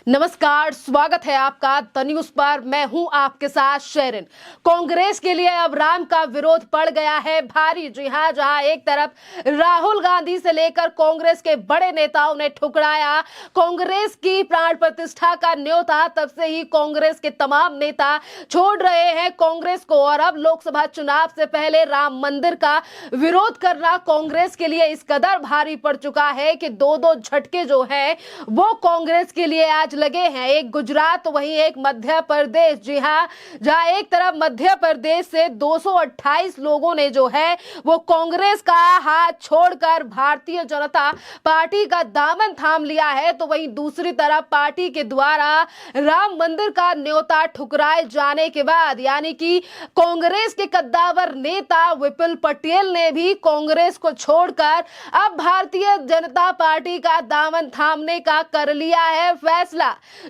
नमस्कार, स्वागत है आपका द न्यूज पर। मैं हूं आपके साथ शेरिन। कांग्रेस के लिए अब राम का विरोध पड़ गया है भारी। जी हां, जहां एक तरफ राहुल गांधी से लेकर कांग्रेस के बड़े नेताओं ने ठुकराया कांग्रेस की प्राण प्रतिष्ठा का न्योता, तब से ही कांग्रेस के तमाम नेता छोड़ रहे हैं कांग्रेस को। और अब लोकसभा चुनाव से पहले राम मंदिर का विरोध करना कांग्रेस के लिए इस कदर भारी पड़ चुका है कि दो दो झटके जो है वो कांग्रेस के लिए आज लगे हैं। एक गुजरात, वहीं एक मध्य प्रदेश। जी हां, जहां एक तरफ मध्य प्रदेश से 228 लोगों ने जो है वो कांग्रेस का हाथ छोड़कर भारतीय जनता पार्टी का दामन थाम लिया है, तो वहीं दूसरी तरफ पार्टी के द्वारा राम मंदिर का न्योता ठुकराए जाने के बाद यानी कि कांग्रेस के कद्दावर नेता विपुल पटेल ने भी कांग्रेस को छोड़कर अब भारतीय जनता पार्टी का दामन थामने का कर लिया है फैसला।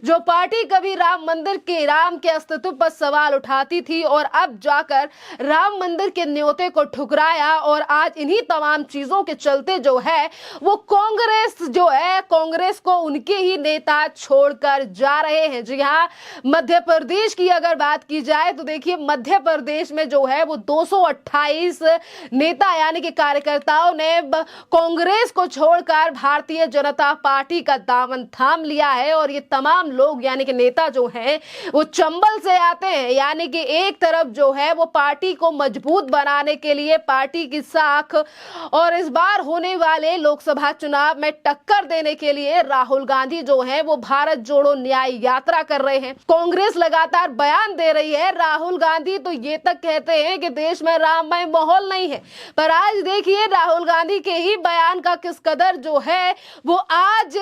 जो पार्टी कभी राम के अस्तित्व पर सवाल उठाती थी और अब जाकर राम मंदिर के न्योते को ठुकराया, और आज इन्हीं तमाम चीजों के चलते जो है वो कांग्रेस को उनके ही नेता छोड़कर जा रहे हैं। जी हाँ, मध्य प्रदेश की अगर बात की जाए तो देखिए मध्य प्रदेश में जो है वो 228 नेता यानी कि कार्यकर्ताओं ने कांग्रेस को छोड़कर भारतीय जनता पार्टी का दामन थाम लिया है। और ये तमाम लोग यानी कि नेता जो हैं वो चंबल से आते हैं, यानी कि एक तरफ जो है वो पार्टी को मजबूत बनाने के लिए पार्टी की साख और इस बार होने वाले लोकसभा चुनाव में टक्कर देने के लिए राहुल गांधी जो है वो भारत जोड़ो न्याय यात्रा कर रहे हैं। कांग्रेस लगातार बयान दे रही है, राहुल गांधी तो ये तक कहते हैं कि देश में राममय माहौल नहीं है, पर आज देखिए राहुल गांधी के ही बयान का किस कदर जो है वो आज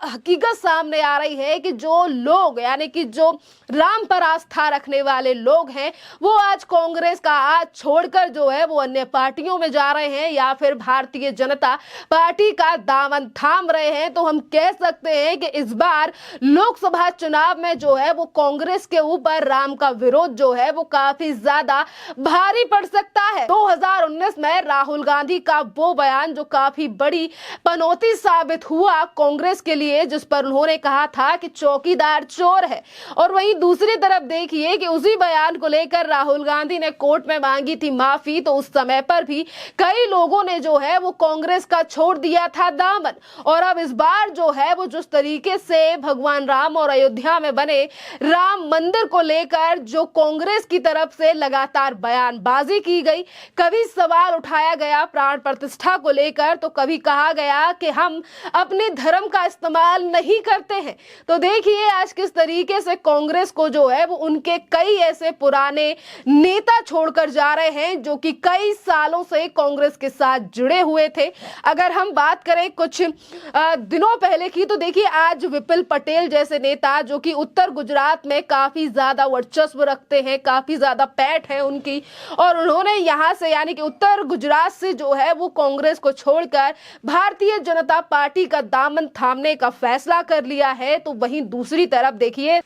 हकीकत सामने आ रही है कि जो लोग यानी कि जो राम पर आस्था रखने वाले लोग हैं वो आज कांग्रेस का हाथ छोड़कर जो है वो अन्य पार्टियों में जा रहे हैं या फिर भारतीय जनता पार्टी का दामन थाम रहे हैं। तो हम कह सकते हैं कि इस बार लोकसभा चुनाव में जो है वो कांग्रेस के ऊपर राम का विरोध जो है वो काफी ज्यादा भारी पड़ सकता है। 2019 में राहुल गांधी का वो बयान जो काफी बड़ी पनौती साबित हुआ कांग्रेस के लिए, जिस पर उन्होंने कहा था कि चौकीदार चोर है, और वहीं दूसरी तरफ देखिए कि उसी बयान को लेकर राहुल गांधी ने कोर्ट में मांगी थी माफी, तो उस समय पर भी कई लोगों ने जो है वो कांग्रेस का छोड़ दिया था दामन। और अब इस बार जो है वो जिस तरीके से भगवान राम और अयोध्या में बने राम मंदिर को लेकर जो कांग्रेस की तरफ से लगातार बयानबाजी की गई, कभी सवाल उठाया गया प्राण प्रतिष्ठा को लेकर, तो कभी कहा गया कि हम अपने धर्म का इस्तेमाल नहीं करते हैं। तो देखिए आज किस तरीके से कांग्रेस को जो है वो उनके कई ऐसे पुराने नेता छोड़कर जा रहे हैं जो कि कई सालों से कांग्रेस के साथ जुड़े हुए थे। अगर हम बात करें कुछ दिनों पहले की, तो देखिए आज विपुल पटेल जैसे नेता जो कि उत्तर गुजरात में काफी ज्यादा वर्चस्व रखते हैं, काफी ज्यादा पैठ है उनकी, और उन्होंने यहां से यानी कि उत्तर गुजरात से जो है वो कांग्रेस को छोड़कर भारतीय जनता पार्टी का दामन थामने का फैसला कर लिया है। तो वहीं दूसरी तरफ देखिए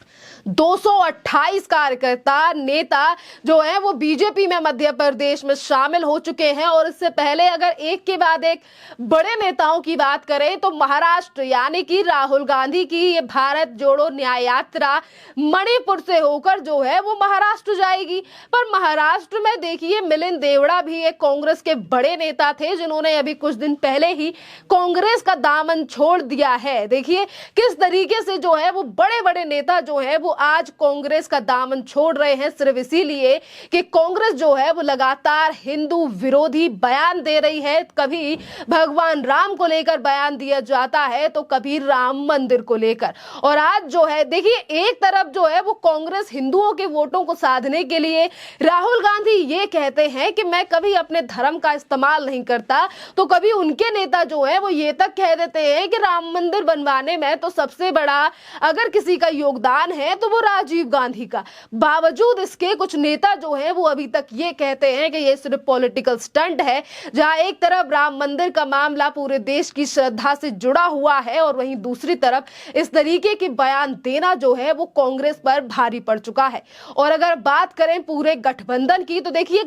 228 कार्यकर्ता नेता जो है वो बीजेपी में मध्य प्रदेश में शामिल हो चुके हैं। और इससे पहले अगर एक के बाद एक बड़े नेताओं की बात करें तो महाराष्ट्र यानी कि राहुल गांधी की ये भारत जोड़ो न्याय यात्रा मणिपुर से होकर जो है वो महाराष्ट्र जाएगी। पर महाराष्ट्र में देखिए मिलिंद देवड़ा भी एक कांग्रेस के बड़े नेता थे जिन्होंने अभी कुछ दिन पहले ही कांग्रेस का दामन छोड़ दिया है। देखिए किस तरीके से जो है वो बड़े बड़े नेता जो है वो आज कांग्रेस का दामन छोड़ रहे हैं, सिर्फ इसीलिए कि कांग्रेस जो है वो लगातार हिंदू विरोधी बयान दे रही है। कभी भगवान राम को लेकर बयान दिया जाता है तो कभी राम मंदिर को लेकर। और आज जो है देखिए एक तरफ जो है वो कांग्रेस हिंदुओं के वोटों को साधने के लिए राहुल गांधी ये कहते हैं कि मैं कभी अपने धर्म का इस्तेमाल नहीं करता, तो कभी उनके नेता जो है वो ये तक कह देते हैं कि राम मंदिर बनवाने में तो सबसे बड़ा अगर किसी का योगदान है तो वो राजीव गांधी का। बावजूद इसके कुछ नेता जो है वो अभी तक ये कहते हैं कि ये सिर्फ पॉलिटिकल स्टंट है, जहां एक तरफ राम मंदिर का मामला पूरे देश की श्रद्धा से जुड़ा हुआ है और वहीं दूसरी तरफ इस तरीके के बयान देना जो है वो कांग्रेस पर भारी पड़ चुका है। और अगर बात करें पूरे गठबंधन की तो देखिए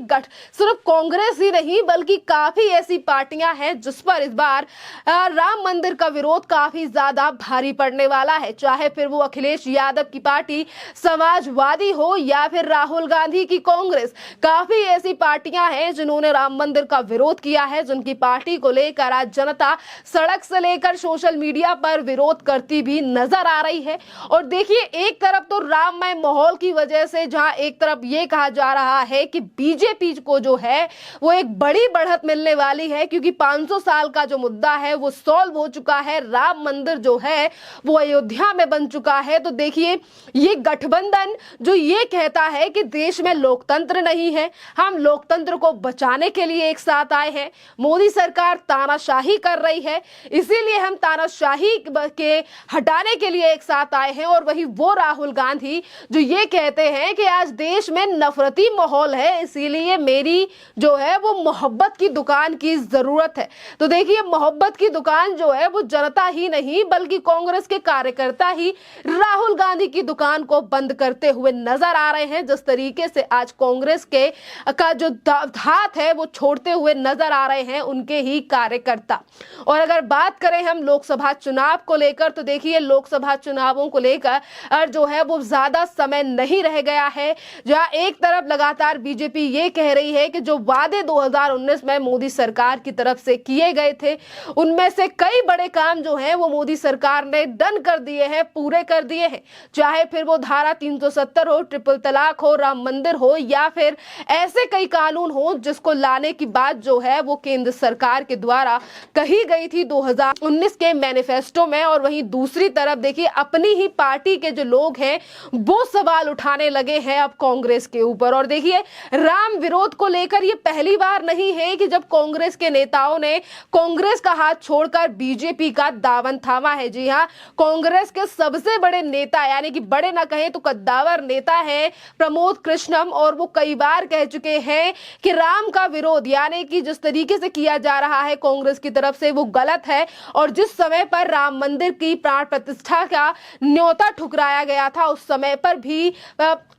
सिर्फ कांग्रेस ही नहीं बल्कि काफी ऐसी पार्टियां हैं जिस पर इस बार राम मंदिर का विरोध काफी ज्यादा भारी पड़ने वाला है, चाहे फिर वो अखिलेश यादव की पार्टी समाजवादी हो या फिर राहुल गांधी की कांग्रेस। काफी ऐसी पार्टियां हैं जिन्होंने राम मंदिर का विरोध किया है, जिनकी पार्टी को लेकर आज जनता सड़क से लेकर सोशल मीडिया पर विरोध करती भी नजर आ रही है। और देखिए, एक तरफ तो राममय माहौल की वजह से जहां एक तरफ ये कहा जा रहा है कि बीजेपी को जो है वो एक बड़ी बढ़त मिलने वाली है, क्योंकि 500 साल का जो मुद्दा है वो सॉल्व हो चुका है, राम मंदिर जो है वो अयोध्या में बन चुका है। तो देखिए, ये गठबंधन जो ये कहता है कि देश में लोकतंत्र नहीं है, हम लोकतंत्र को बचाने के लिए एक साथ आए हैं, मोदी सरकार तानाशाही कर रही है, इसीलिए हम तानाशाही के हटाने के लिए एक साथ आए हैं। और वही वो राहुल गांधी जो ये कहते हैं कि आज देश में नफरती माहौल है, इसीलिए मेरी जो है वो मोहब्बत की दुकान की जरूरत है। तो देखिए, मोहब्बत की दुकान जो है वो जनता ही नहीं बल्कि कांग्रेस के कार्यकर्ता ही राहुल गांधी की दुकान को बंद करते हुए नजर आ रहे हैं। जिस तरीके से आज कांग्रेस के का जो हाथ है वो छोड़ते हुए नजर आ रहे हैं उनके ही कार्यकर्ता। और अगर बात करें हम लोकसभा चुनाव को लेकर, तो देखिए, लोकसभा चुनावों को लेकर जो है वो ज्यादा समय नहीं रह गया है। जहां एक तरफ लगातार बीजेपी ये कह रही है कि जो वादे 2019 में मोदी सरकार की तरफ से किए गए थे, उनमें से कई बड़े काम जो हैं वो मोदी सरकार ने डन कर दिए हैं, पूरे कर दिए हैं। चाहे फिर वो धारा 370 हो, ट्रिपल तलाक हो, राम मंदिर हो या फिर ऐसे कई कानून हो जिसको लाने की बात जो है वो केंद्र सरकार के द्वारा कही गई थी 2019 के मैनिफेस्टो में। और वहीं दूसरी तरफ देखिए, अपनी ही पार्टी के जो लोग हैं वो सवाल उठाने लगे हैं अब कांग्रेस के ऊपर। और देखिए, राम विरोध को लेकर ये पहली बार नहीं है कि जब कांग्रेस के नेताओं ने कांग्रेस का हाथ छोड़कर बीजेपी का दामन थामा है। जी हां, कांग्रेस के सबसे बड़े नेता, यानी कि बड़े ना कहें तो कद्दावर नेता है प्रमोद कृष्णम, और वो कई बार कह चुके हैं कि राम का विरोध यानी कि जिस तरीके से किया जा रहा है कांग्रेस की तरफ से वो गलत है। और जिस समय पर राम मंदिर की प्राण प्रतिष्ठा का न्योता ठुकराया गया था, उस समय पर भी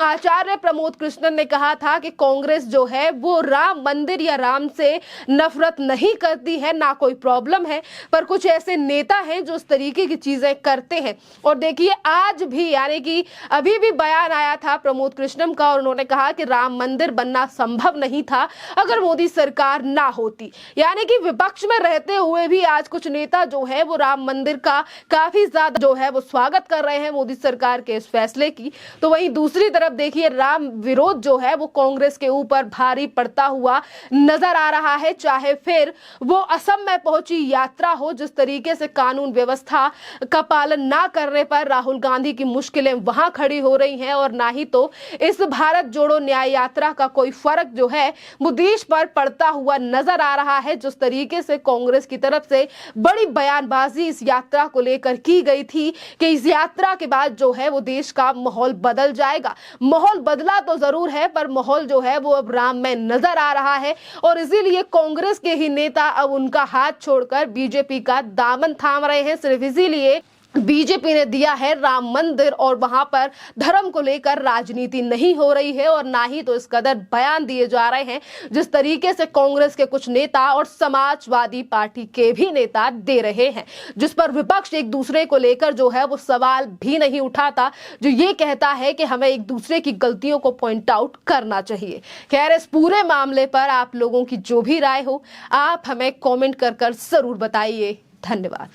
आचार्य प्रमोद कृष्णन ने कहा था कि कांग्रेस जो है वो राम मंदिर या राम से नफरत नहीं करती है, ना कोई प्रॉब्लम है, पर कुछ ऐसे नेता हैं जो इस तरीके की चीजें करते हैं। और देखिए, आज भी यानी कि अभी भी बयान आया था प्रमोद कृष्णम का, और उन्होंने कहा कि राम मंदिर बनना संभव नहीं था अगर मोदी सरकार ना होती। यानी कि विपक्ष में रहते हुए भी आज कुछ नेता जो है वो राम मंदिर का काफी ज्यादा जो है वो स्वागत कर रहे हैं मोदी सरकार के इस फैसले की। तो वहीं दूसरी तरफ देखिए, राम विरोध जो है वो कांग्रेस के ऊपर भारी पड़ता हुआ नजर आ रहा है, चाहे फिर वो असम में पहुंची यात्रा हो। जिस तरीके से कानून व्यवस्था का पालन ना करने पर राहुल गांधी की मुश्किलें वहां खड़ी हो रही हैं, और ना ही तो इस भारत जोड़ो न्याय यात्रा का कोई फर्क जो है वो देश पर पड़ता हुआ नजर आ रहा है। जिस तरीके से कांग्रेस की तरफ से बड़ी बयानबाजी इस यात्रा को लेकर की गई थी कि इस यात्रा के बाद जो है वो देश का माहौल बदल जाएगा। माहौल बदला तो जरूर है, पर माहौल जो है वो अब राम में नजर आ रहा है, और इसीलिए कांग्रेस के ही नेता अब उनका हाथ छोड़कर बीजेपी का दामन थाम रहे हैं। सिर्फ इसीलिए बीजेपी ने दिया है राम मंदिर, और वहां पर धर्म को लेकर राजनीति नहीं हो रही है, और ना ही तो इस कदर बयान दिए जा रहे हैं जिस तरीके से कांग्रेस के कुछ नेता और समाजवादी पार्टी के भी नेता दे रहे हैं, जिस पर विपक्ष एक दूसरे को लेकर जो है वो सवाल भी नहीं उठाता, जो ये कहता है कि हमें एक दूसरे की गलतियों को पॉइंट आउट करना चाहिए। खैर, इस पूरे मामले पर आप लोगों की जो भी राय हो आप हमें कॉमेंट कर जरूर बताइए। धन्यवाद।